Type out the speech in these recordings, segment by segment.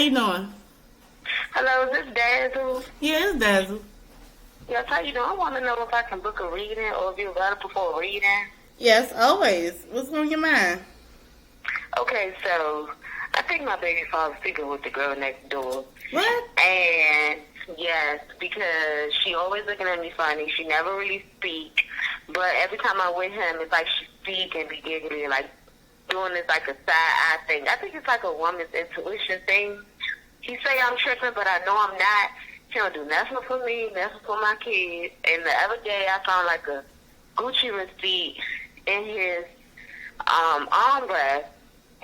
you doing? Hello, is this Dazzle? Yeah, it's Dazzle. Yes, how you doing? I want to know if I can book a reading or if you're available for a reading. Yes, always. What's on your mind? Okay, so I think my baby father's sleeping with the girl next door. What? And yes, because she always looking at me funny. She never really speak. But every time I'm with him, it's like she speak and be giggly, like doing this like a side eye thing. I think it's like a woman's intuition thing. He say I'm tripping, but I know I'm not. He don't do nothing for me, nothing for my kids. And the other day, I found like a Gucci receipt in his armrest,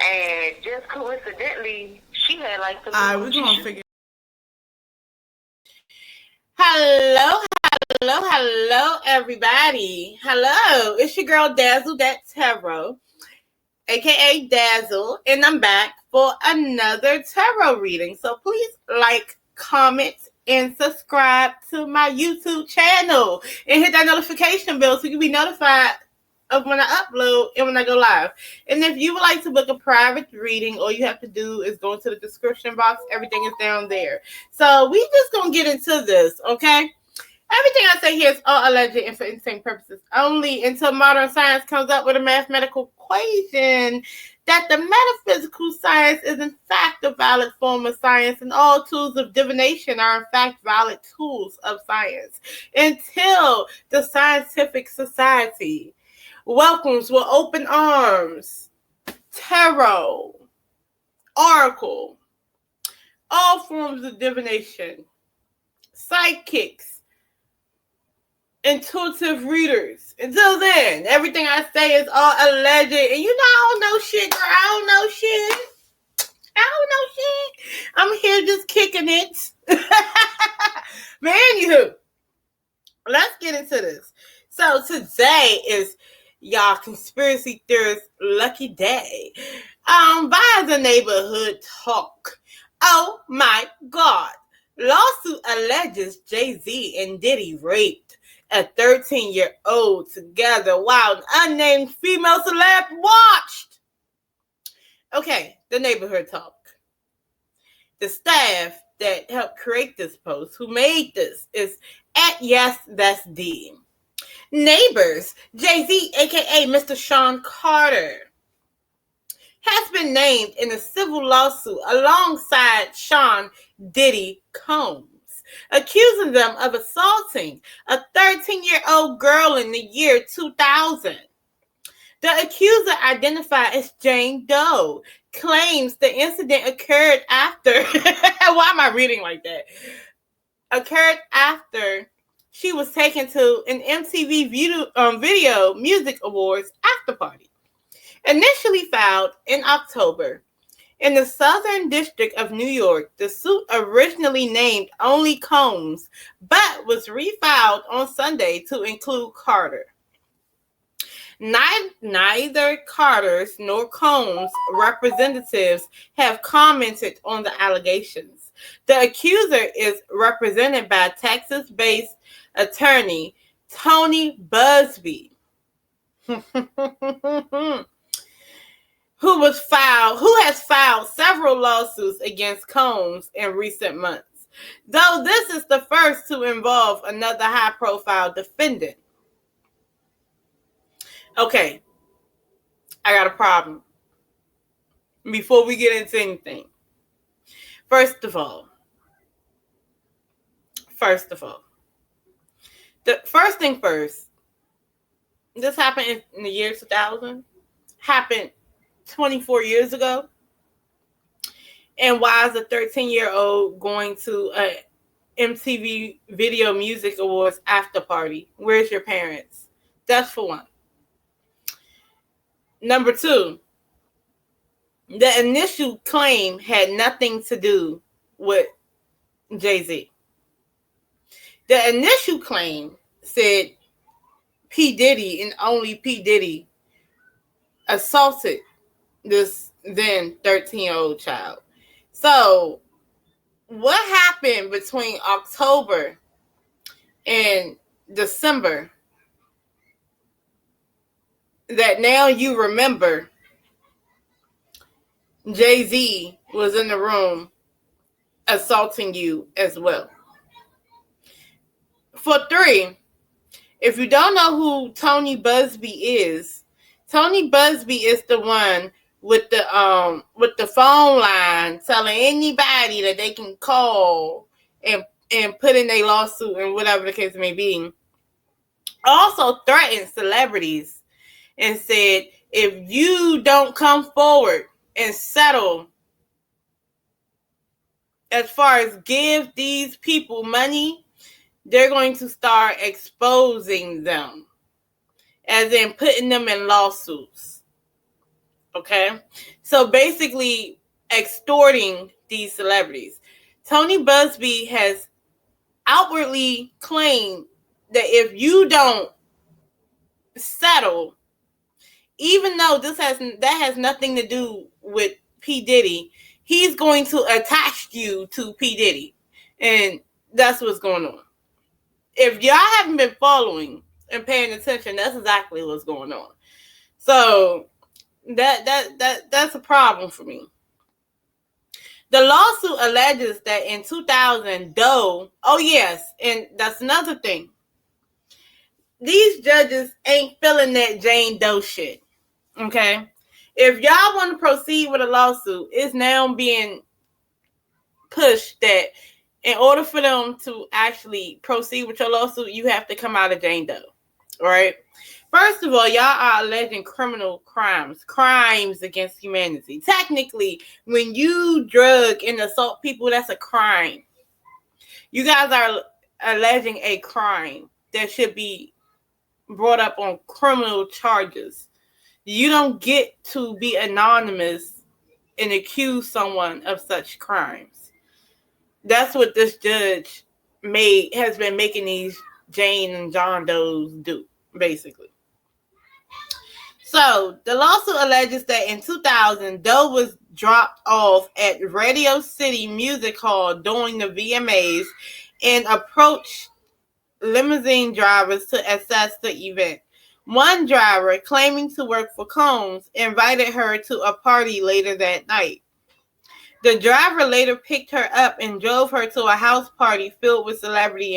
and just coincidentally, she had like some We're Gucci gonna shoes. figure. Hello, everybody. Hello, it's your girl DAZZLE.tarot, aka Dazzle, and I'm back for another tarot reading. So please like, comment, and subscribe to my YouTube channel, and hit that notification bell so you can be notified of when I upload and when I go live. And if you would like to book a private reading, all you have to do is go into the description box. Everything is down there. So we just gonna get into this, okay? Everything I say here is all alleged and for insane purposes only until modern science comes up with a mathematical equation that the metaphysical science is in fact a valid form of science, and all tools of divination are in fact valid tools of science until the scientific society welcomes with open arms tarot, oracle, all forms of divination, psychics, intuitive readers. Until then, everything I say is all alleged. And you know I don't know shit, girl. I don't know shit. I'm here just kicking it. But anywho, let's get into this. So today is y'all conspiracy theorist lucky day. By the neighborhood talk. Oh my God. Lawsuit alleges Jay-Z and Diddy raped a 13-year-old together while an unnamed female celeb watched. Okay, the neighborhood talk. The staff that helped create this post, who made this, is at Yes, That's D. Neighbors, Jay-Z, aka Mr. Sean Carter, has been named in a civil lawsuit alongside Sean Diddy Combs, accusing them of assaulting a 13-year-old girl in the year 2000. The accuser, identified as Jane Doe, claims the incident occurred after. Why am I reading like that? Occurred after she was taken to an MTV Video Music Awards after party. Initially filed in October in the Southern District of New York, the suit originally named only Combs, but was refiled on Sunday to include Carter. Neither Carter's nor Combs' representatives have commented on the allegations. The accuser is represented by Texas-based attorney Tony Busby, who has filed several lawsuits against Combs in recent months, though this is the first to involve another high-profile defendant. Okay, I got a problem. Before we get into anything, first of all, the first thing first, this happened in the year 2000, happened 24 years ago. And why is a 13-year-old going to a MTV Video Music Awards after party? Where's your parents? That's for one. Number two, the initial claim had nothing to do with Jay-Z. The initial claim said P. Diddy and only P. Diddy assaulted this then 13-year-old child. So what happened between October and December that now you remember Jay-Z was in the room assaulting you as well. For 3, if you don't know who Tony Busby is the one with the phone line telling anybody that they can call and put in their lawsuit and whatever the case may be. Also threatened celebrities and said, if you don't come forward and settle as far as give these people money, they're going to start exposing them, as in putting them in lawsuits. Okay? So basically extorting these celebrities. Tony Busby has outwardly claimed that if you don't settle, even though that has nothing to do with P. Diddy, he's going to attach you to P. Diddy. And that's what's going on. If y'all haven't been following and paying attention, that's exactly what's going on. So that's a problem for me. The lawsuit alleges that in 2000, Doe, oh yes, and that's another thing. These judges ain't feeling that Jane Doe shit. Okay? If y'all want to proceed with a lawsuit, it's now being pushed that in order for them to actually proceed with your lawsuit, you have to come out of Jane Doe. Right? First of all, y'all are alleging criminal crimes against humanity. Technically, when you drug and assault people, that's a crime. You guys are alleging a crime that should be brought up on criminal charges. You don't get to be anonymous and accuse someone of such crimes. That's what this judge has been making these Jane and John Does do, basically. So, the lawsuit alleges that in 2000, Doe was dropped off at Radio City Music Hall during the VMAs and approached limousine drivers to assess the event. One driver, claiming to work for Combs, invited her to a party later that night. The driver later picked her up and drove her to a house party filled with celebrities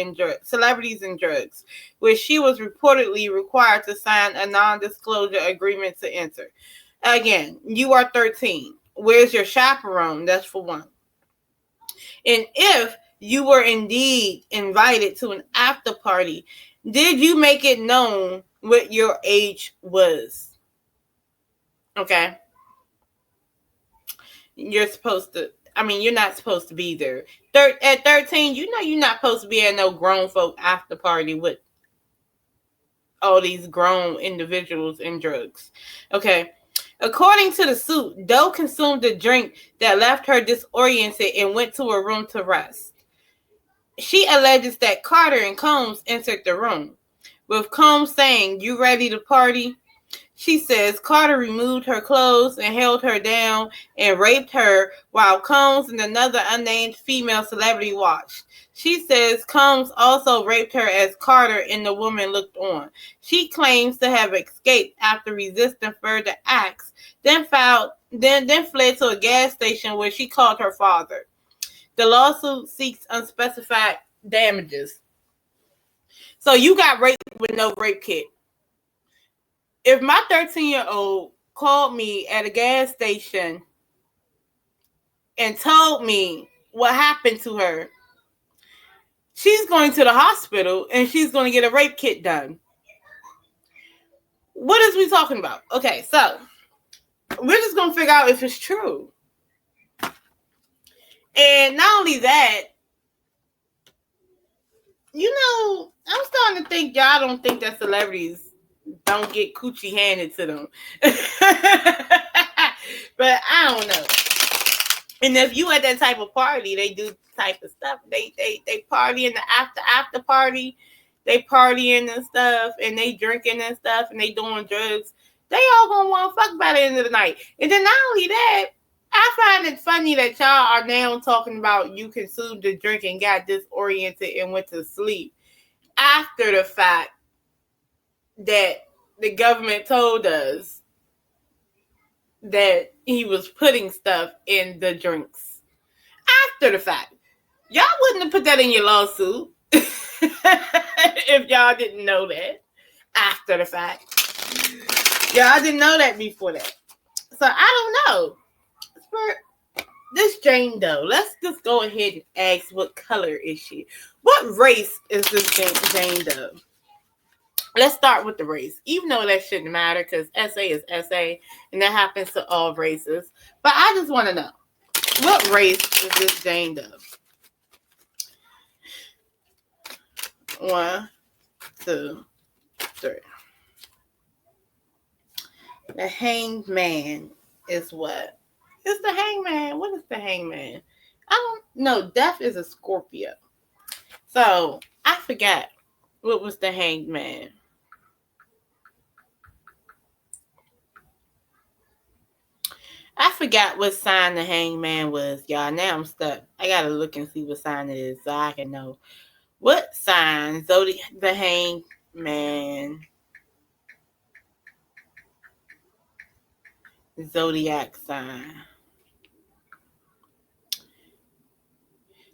and drugs, where she was reportedly required to sign a non-disclosure agreement to enter. Again, you are 13. Where's your chaperone? That's for one. And if you were indeed invited to an after party, did you make it known what your age was? Okay. You're not supposed to be there. At 13, you know you're not supposed to be at no grown folk after party with all these grown individuals and drugs. Okay. According to the suit, Doe consumed a drink that left her disoriented and went to her room to rest. She alleges that Carter and Combs entered the room, with Combs saying, "You ready to party?" She says Carter removed her clothes and held her down and raped her while Combs and another unnamed female celebrity watched. She says Combs also raped her as Carter and the woman looked on. She claims to have escaped after resisting further acts, then fled to a gas station where she called her father. The lawsuit seeks unspecified damages. So you got raped with no rape kit. If my 13-year-old called me at a gas station and told me what happened to her, she's going to the hospital and she's going to get a rape kit done. What is we talking about? Okay, so we're just going to figure out if it's true. And not only that, I'm starting to think y'all don't think that celebrities don't get coochie handed to them. But I don't know. And if you at that type of party, they do type of stuff. They party in the after party. They partying and stuff, and they drinking and stuff, and they doing drugs. They all gonna want to fuck by the end of the night. And then not only that, I find it funny that y'all are now talking about you consumed the drink and got disoriented and went to sleep after the fact that the government told us that he was putting stuff in the drinks. After the fact. Y'all wouldn't have put that in your lawsuit if y'all didn't know that after the fact. Y'all didn't know that before that. So I don't know. For this Jane Doe, let's just go ahead and ask, what color is she? What race is this Jane Doe? Let's start with the race, even though that shouldn't matter because SA is SA and that happens to all races. But I just want to know, what race is this Jane Doe? 1, 2, 3. The Hanged Man is what? It's the Hangman. What is the Hangman? I don't know. Death is a Scorpio. So I forgot what was the Hanged Man. I forgot what sign the Hangman was, y'all. Now I'm stuck. I gotta look and see what sign it is so I can know what sign. The Hangman. Zodiac sign.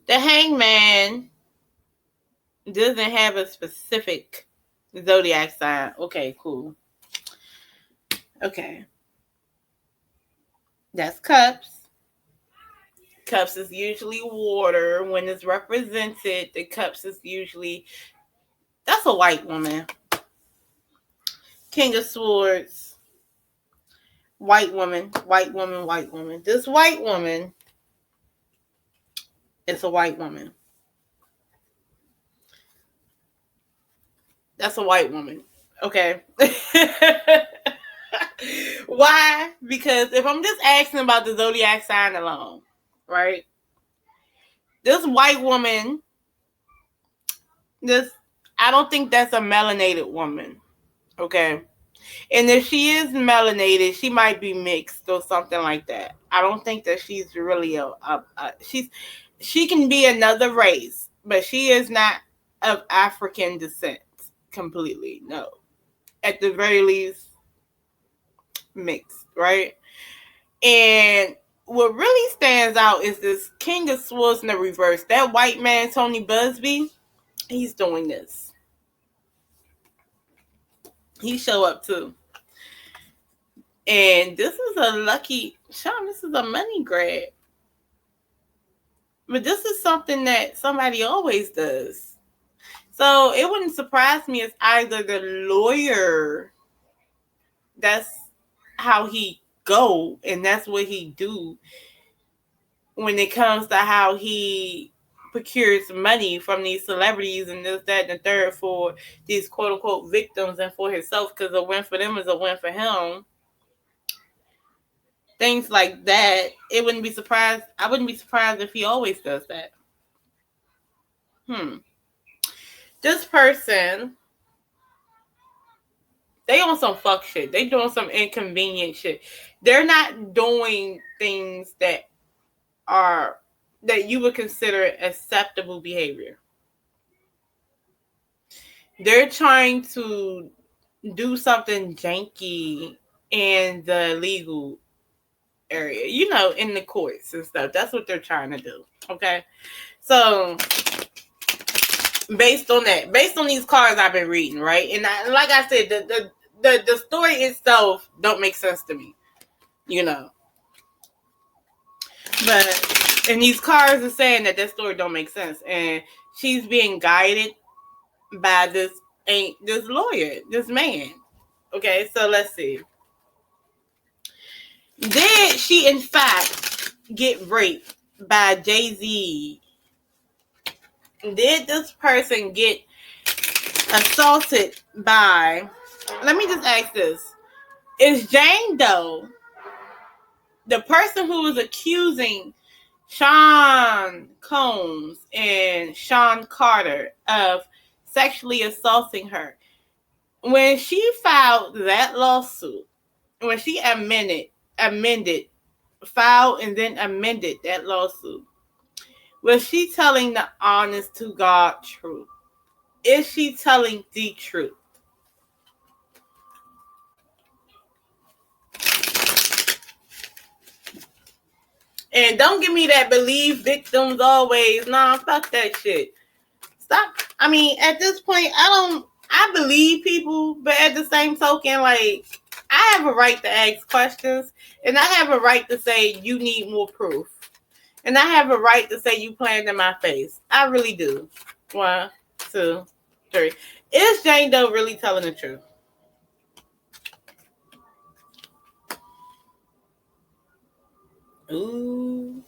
The Hangman doesn't have a specific zodiac sign. Okay, cool. Okay. That's Cups. Cups is usually water. When it's represented, the Cups is usually, that's a white woman. King of Swords. White woman, white woman, white woman. This white woman is a white woman. That's a white woman. Okay. Why? Because if I'm just asking about the zodiac sign alone, right? This white woman, I don't think that's a melanated woman. Okay. And if she is melanated, she might be mixed or something like that. I don't think that she's really she can be another race, but she is not of African descent completely. No. At the very least, mixed, right? And what really stands out is this King of Swords in the reverse. That white man, Tony Busby, he's doing this. He show up too. And this is a lucky, Sean, this is a money grab. But this is something that somebody always does. So it wouldn't surprise me if either the lawyer, that's how he go and that's what he do when it comes to how he procures money from these celebrities and this, that, and the third for these quote unquote victims and for himself, because a win for them is a win for him. Things like that. I wouldn't be surprised if he always does that. This person, they on some fuck shit. They doing some inconvenient shit. They're not doing things that you would consider acceptable behavior. They're trying to do something janky in the legal area, in the courts and stuff. That's what they're trying to do. Okay. So based on these cards I've been reading, right? And like I said, the story itself don't make sense to me, But and these cards are saying that story don't make sense, and she's being guided by this lawyer, this man. Okay, so let's see. Did she in fact get raped by Jay-Z? Did this person get assaulted by, let me just ask this. Is Jane Doe the person who was accusing Sean Combs and Sean Carter of sexually assaulting her? When she filed that lawsuit, when she filed and then amended that lawsuit, was she telling the honest to God truth? Is she telling the truth? And don't give me that believe victims always. Nah, fuck that shit. Stop. I mean, at this point, I believe people, but at the same token, like, I have a right to ask questions, and I have a right to say you need more proof. And I have a right to say you playing in my face. I really do. 1, 2, 3. Is Jane Doe really telling the truth? Ooh.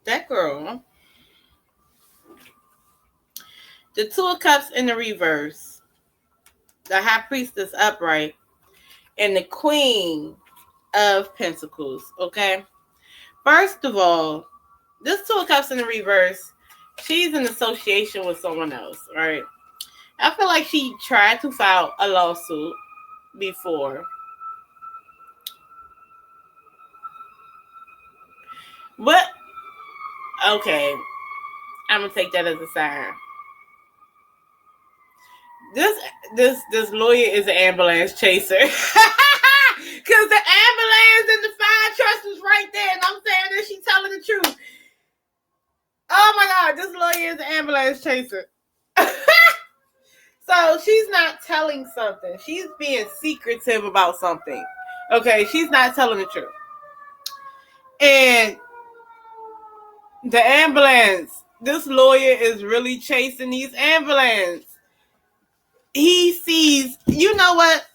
That girl. The Two of Cups in the reverse. The High Priestess upright. And the Queen of Pentacles. Okay? First of all, this Two of Cups in the reverse, she's in association with someone else, right? I feel like she tried to file a lawsuit before. What? Okay. I'm gonna take that as a sign. This lawyer is an ambulance chaser. Cause the ambulance and the fire truck was right there, and I'm saying that she's telling the truth. Oh my god, this lawyer is an ambulance chaser. So she's not telling something. She's being secretive about something. Okay, she's not telling the truth. And the ambulance, this lawyer is really chasing these ambulance. He sees, you know what?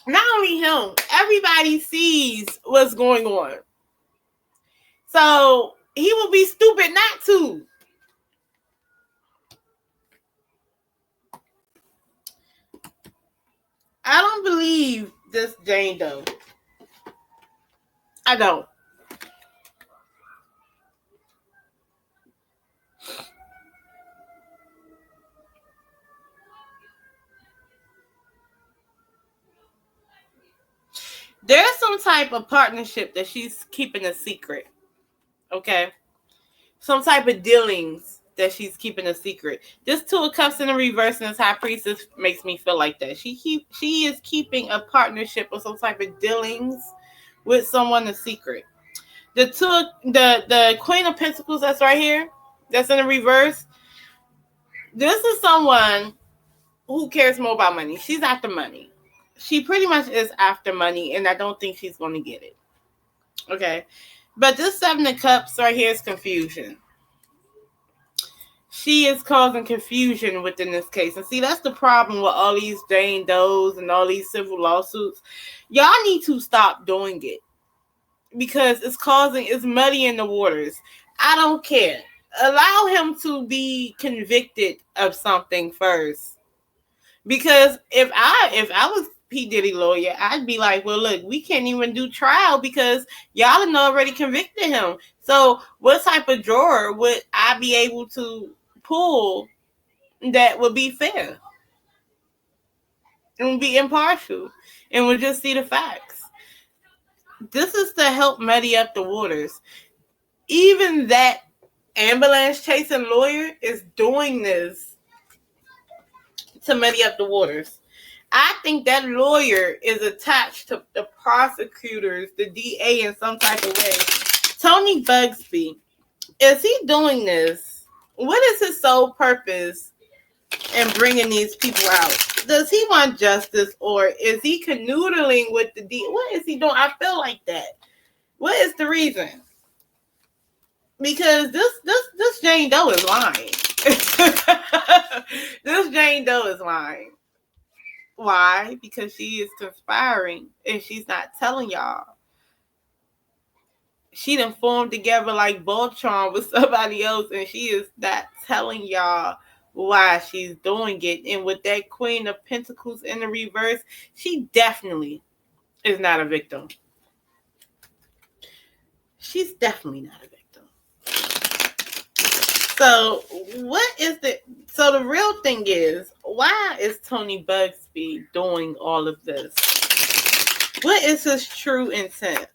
Not only him, everybody sees what's going on. So he will be stupid not to. I don't believe this Jane Doe. I don't. There's some type of partnership that she's keeping a secret. Okay? Some type of dealings that she's keeping a secret. This Two of Cups in the reverse and this High Priestess makes me feel like that. She is keeping a partnership or some type of dealings with someone a secret. The Queen of Pentacles that's right here, that's in the reverse. This is someone who cares more about money. She's after money. She pretty much is after money, and I don't think she's going to get it. Okay. But this Seven of Cups right here is confusion. She is causing confusion within this case. And see, that's the problem with all these Jane Does and all these civil lawsuits. Y'all need to stop doing it. Because it's muddying the waters. I don't care. Allow him to be convicted of something first. Because if I was P. Diddy lawyer, I'd be like, well, look, we can't even do trial because y'all have already convicted him. So what type of drawer would I be able to pull that would be fair and would be impartial and would just see the facts? This is to help muddy up the waters. Even that ambulance chasing lawyer is doing this to muddy up the waters. I think that lawyer is attached to the prosecutors, the DA in some type of way. Tony Bugsby, is he doing this? What is his sole purpose in bringing these people out? Does he want justice, or is he canoodling with the DA? What is he doing? I feel like that. What is the reason? Because this Jane Doe is lying. This Jane Doe is lying. Why? Because she is conspiring and she's not telling y'all. She done formed together like Voltron with somebody else, and she is not telling y'all why she's doing it. And with that Queen of Pentacles in the reverse, she definitely is not a victim. She's definitely not a victim. So the real thing is, why is Tony Bugsby doing all of this? What is his true intent?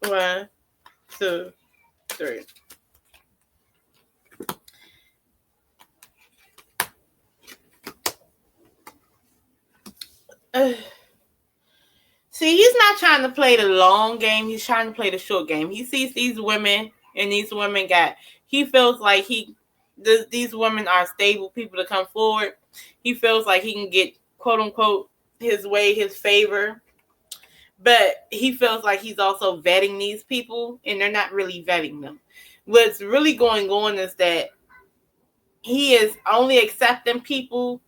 1, 2, 3. See, he's not trying to play the long game. He's trying to play the short game. He sees these women, and these women he feels like these women are stable people to come forward. He feels like he can get, quote unquote, his way, his favor. But he feels like he's also vetting these people, and they're not really vetting them. What's really going on is that he is only accepting people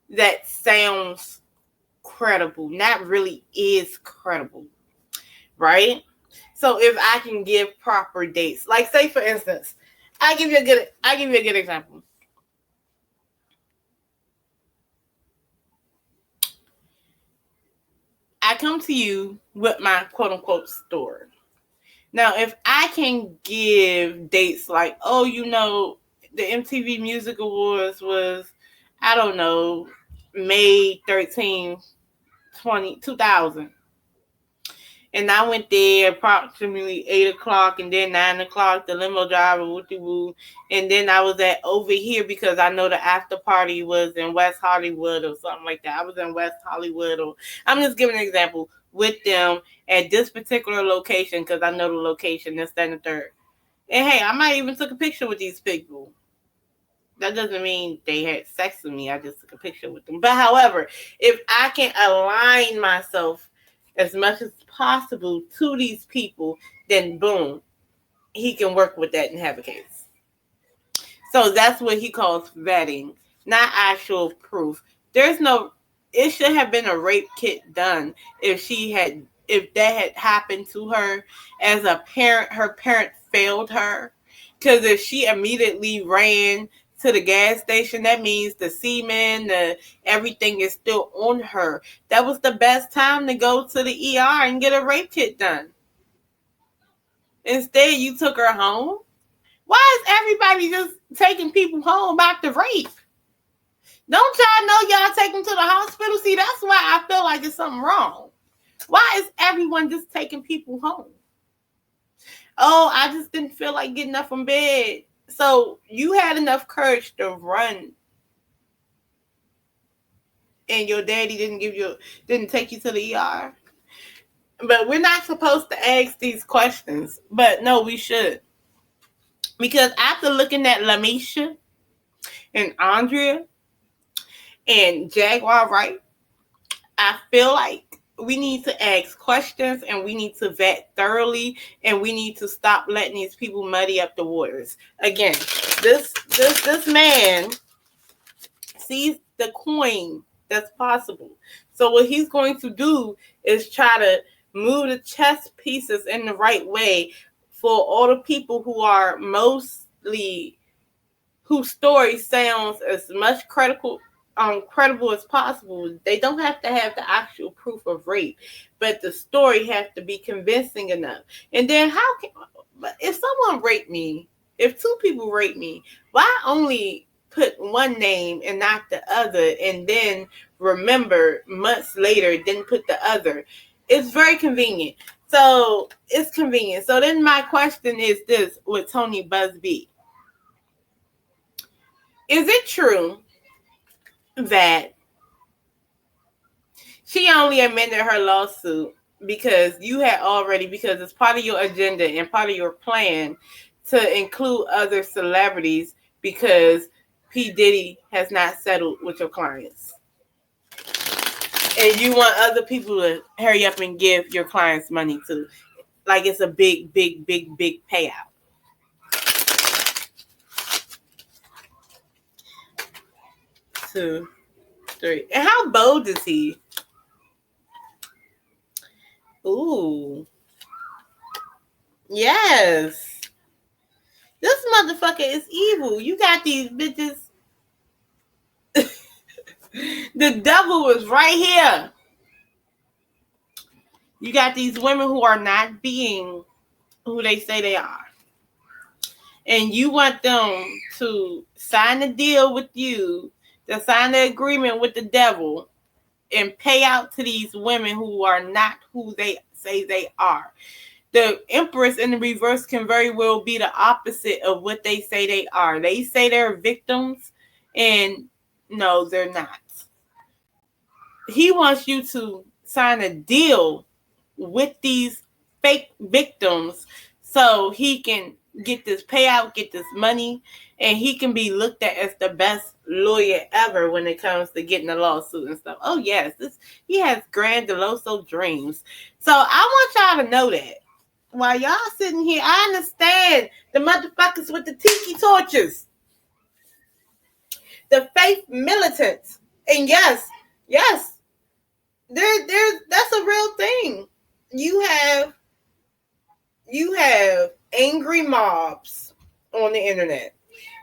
that sounds credible, not really is credible, right? So if I can give proper dates, like say for instance, I give you a good example. I come to you with my quote unquote story. Now, if I can give dates like, oh, the MTV Music Awards was, I don't know, May 13th, 2000. And I went there approximately 8 o'clock, and then 9 o'clock, the limo driver, woo-de-woo. And then I was at over here because I know the after party was in West Hollywood or something like that. I was in West Hollywood, or I'm just giving an example, with them at this particular location because I know the location, this, that, and the third. And hey, I might even took a picture with these people. That doesn't mean they had sex with me. I just took a picture with them. But however, if I can align myself as much as possible to these people, then boom, he can work with that and have a case. So that's what he calls vetting, not actual proof. It should have been a rape kit done if that had happened to her as a parent. Her parent failed her, because if she immediately ran to the gas station, that means the semen, everything is still on her. That was the best time to go to the ER and get a rape kit done. Instead, you took her home. Why is everybody just taking people home after rape? Don't y'all know y'all take them to the hospital? See, that's why I feel like there's something wrong. Why is everyone just taking people home? Oh, I just didn't feel like getting up from bed. So you had enough courage to run, and your daddy didn't take you to the ER. But we're not supposed to ask these questions. But no, we should. Because after looking at Lamisha and Andrea and Jaguar Wright, I feel like we need to ask questions, and we need to vet thoroughly, and we need to stop letting these people muddy up the waters. Again, this man sees the coin that's possible. So what he's going to do is try to move the chess pieces in the right way for all the people who are whose story sounds as much credible as possible. They don't have to have the actual proof of rape, but the story has to be convincing enough. And then if someone raped me, if two people rape me, why only put one name and not the other, and then remember months later, then put the other? It's very convenient. So it's convenient. So then my question is this with Tony Busby. Is it true that she only amended her lawsuit because it's part of your agenda and part of your plan to include other celebrities, because Pdiddy has not settled with your clients? And you want other people to hurry up and give your clients money too. Like it's a big, big, big, big payout. 2, 3. And how bold is he? Ooh. Yes. This motherfucker is evil. You got these bitches. The devil is right here. You got these women who are not being who they say they are. And you want them to sign a deal with you, to sign the agreement with the devil, and pay out to these women who are not who they say they are. The Empress in the reverse can very well be the opposite of what they say they are. They say they're victims, and no, they're not. He wants you to sign a deal with these fake victims so he can get this payout, get this money, and he can be looked at as the best lawyer ever when it comes to getting a lawsuit and stuff. Oh yes, he has grandiose dreams. So I want y'all to know that. While y'all sitting here, I understand the motherfuckers with the tiki torches, the faith militants, and yes, that's a real thing. You have angry mobs on the internet.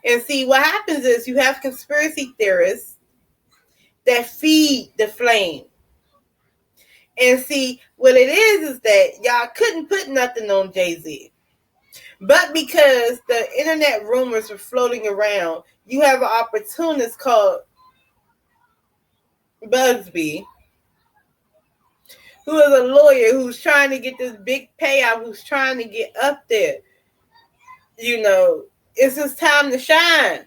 And see, what happens is you have conspiracy theorists that feed the flame. And see, what it is that y'all couldn't put nothing on Jay-Z. But because the internet rumors were floating around, you have an opportunist called Busby, who is a lawyer who's trying to get this big payout, who's trying to get up there. You know, it's his time to shine.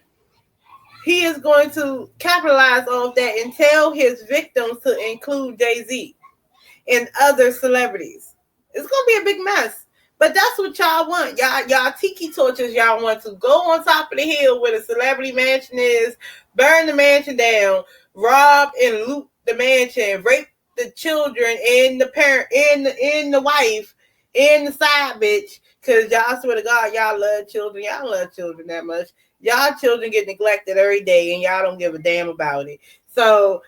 He is going to capitalize off that and tell his victims to include Jay-Z and other celebrities. It's going to be a big mess. But that's what y'all want. Y'all tiki torches, y'all want to go on top of the hill where the celebrity mansion is, burn the mansion down, rob and loot the mansion, rape the children and the parent and the wife and the side bitch. Because y'all swear to God, y'all love children. Y'all love children that much. Y'all children get neglected every day and y'all don't give a damn about it. So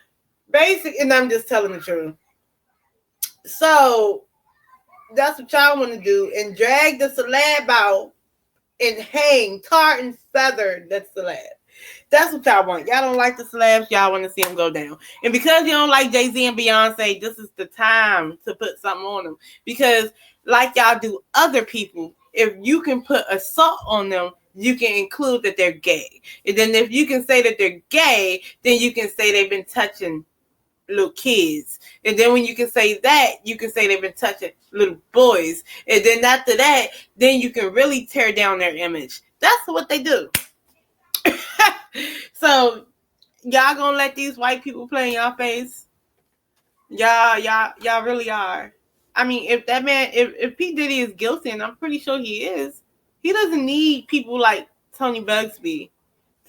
basically, and I'm just telling the truth. So that's what y'all want to do, and drag the celeb out and hang, tar and feather the celeb. That's what y'all want. Y'all don't like the celebs. Y'all want to see them go down. And because you don't like Jay-Z and Beyonce, this is the time to put something on them. Because like y'all do other people, if you can put assault on them, you can include that they're gay. And then if you can say that they're gay, then you can say they've been touching little kids. And then when you can say that, you can say they've been touching little boys. And then after that, then you can really tear down their image. That's what they do. So y'all gonna let these white people play in y'all face? Y'all really are. I mean, if that man, if P. Diddy is guilty, and I'm pretty sure he is, he doesn't need people like Tony Busby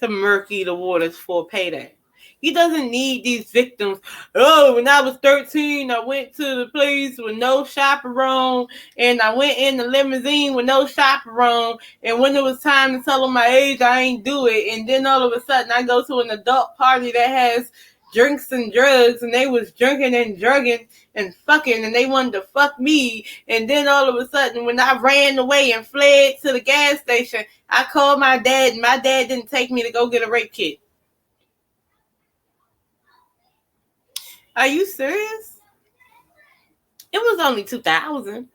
to murky the waters for payday. He doesn't need these victims. Oh, when I was 13, I went to the place with no chaperone, and I went in the limousine with no chaperone, and when it was time to tell them my age, I ain't do it. And then all of a sudden, I go to an adult party that has drinks and drugs, and they was drinking and drugging and fucking, and they wanted to fuck me. And then all of a sudden, when I ran away and fled to the gas station, I called my dad, and my dad didn't take me to go get a rape kit. Are you serious? It was only 2000.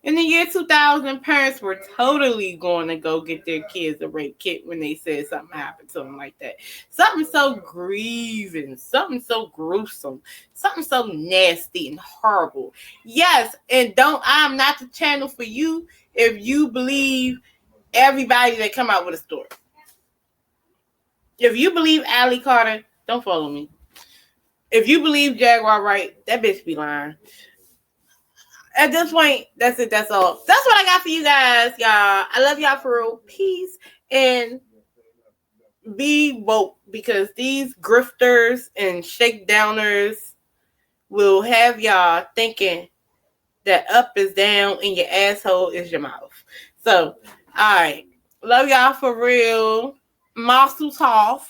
In the year 2000, parents were totally going to go get their kids a rape kit when they said something happened to them like that. Something so grieving, something so gruesome, something so nasty and horrible. Yes, and I'm not the channel for you if you believe everybody that come out with a story. If you believe Allie Carter, don't follow me. If you believe Jaguar Wright, that bitch be lying. At this point, that's it. That's all. That's what I got for you guys, y'all. I love y'all for real. Peace and be woke, because these grifters and shakedowners will have y'all thinking that up is down and your asshole is your mouth. So, all right. Love y'all for real. Mazel tov.